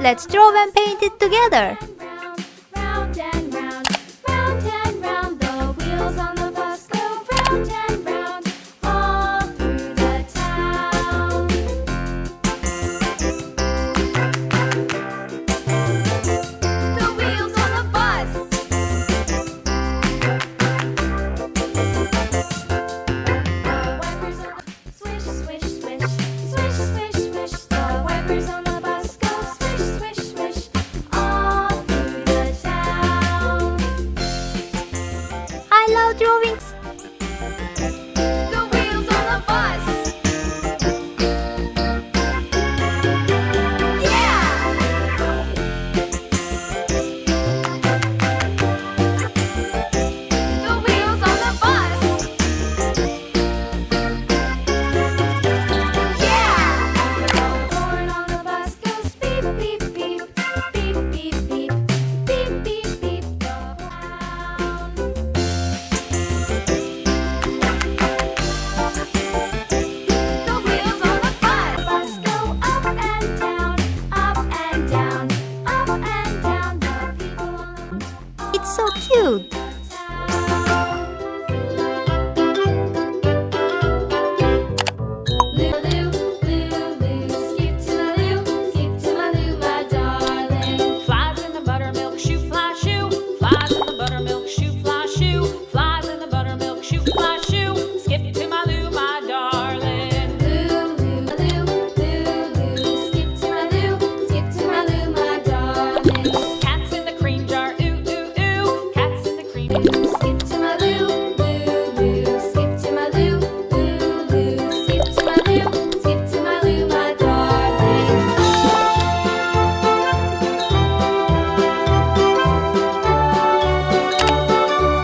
Let's draw and paint it together. Round and round, round and round, the wheels on the bus go round and round, all through the town. The wheels on the bus. The wipers on the swish, swish, swish, swish, swish, swish. The wipers on the bus go swish, swish, swish, all through the town. I love drawings. The wheels on the bus. Yeah! The wheels on the bus. Yeah! The horn on the bus goes beep, beep, beep, beep, beep, beep, beep, beep, beep, go round. The wheels on the bus go up and down, up and down, up and down. The people on the It's so cute. town. Loo, loo, loo, loo, skip to my loo, skip to my loo, my darling. Flies in the buttermilk shoe, fly shoe. Flies in the buttermilk shoe, fly shoe. Flies in the buttermilk shoe, fly shoe. Skip to my loo, my darling. Loo, loo, loo, loo, loo, skip to my loo, skip to my loo, my darling. Cats in the cream jar, ooh, ooh, ooh. Cats in the cream jar. Skip to my loo, loo, loo, skip to my loo, loo, loo, skip to my loo, skip to my loo, my darling.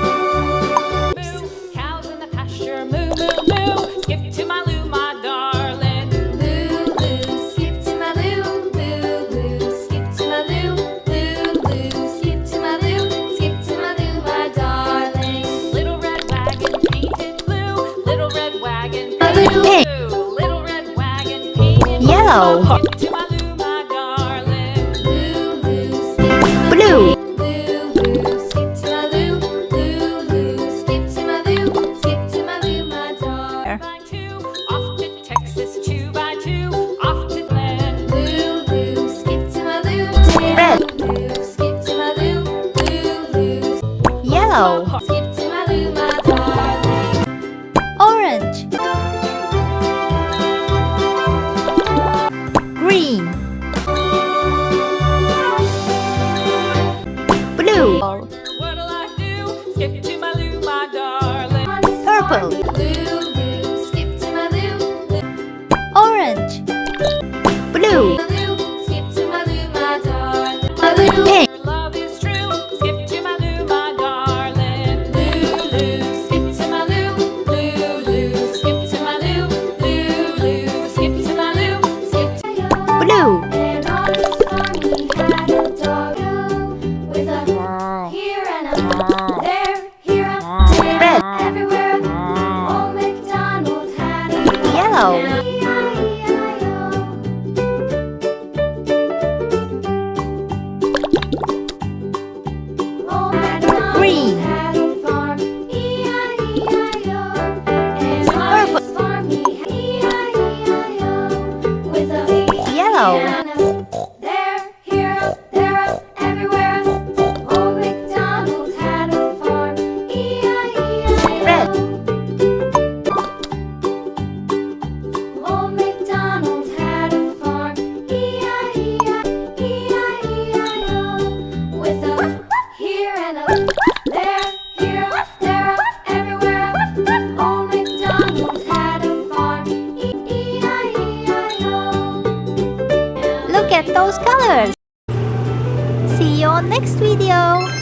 Moo. Cows in the pasture, moo, moo, moo. Skip to my loo, my darling. Loo, loo, skip to my loo, loo, loo, skip to my loo, loo, loo, skip to my loo, skip to my loo, my darling. Little red wagon painted blue. Little red wagon Pink. painted blue. Little red wagon painted Yellow. blue. Skip to my loo, my darling. Loo, loo, skip to my Blue. loo, loo, skip to my loo, loo, loo, skip to my loo, skip to my loo, my darling. By two, off to Texas, 2x2, off to Glen. Loo, loo, skip to my loo, Red. loo, skip to my loo, loo, loo, Yellow. skip to my loo, my darling. Orange. Green. Blue. What'll I do? Skip to my loo, my darling. Purple. Loo, loo, skip to my loo, loo, Orange. Blue. loo, skip to my loo, my darling. My loo, Pink. Your love is true. Skip to my loo, my darling. loo, loo, skip to my loo, loo, loo, skip to my loo, loo, loo, skip to my loo, skip to Blue. And on his farm he had a doggo with a here and a there, here and there, Red. everywhere. Old MacDonald had a Yellow. E-I-E-I-O. Old MacDonald Green. had a farm, E-I-E-I-O. And on Purple. his farm he had E-I-E-I-O with a Yellow. there, here, there, everywhere. Old MacDonald had a farm, E-I-E-I-O. Red. Old MacDonald had a farm, E-I-E-I-O, with a here and a there, here, there, everywhere. Old MacDonald had a farm, E-I-E-I-O. Look at those colors. See you on next video.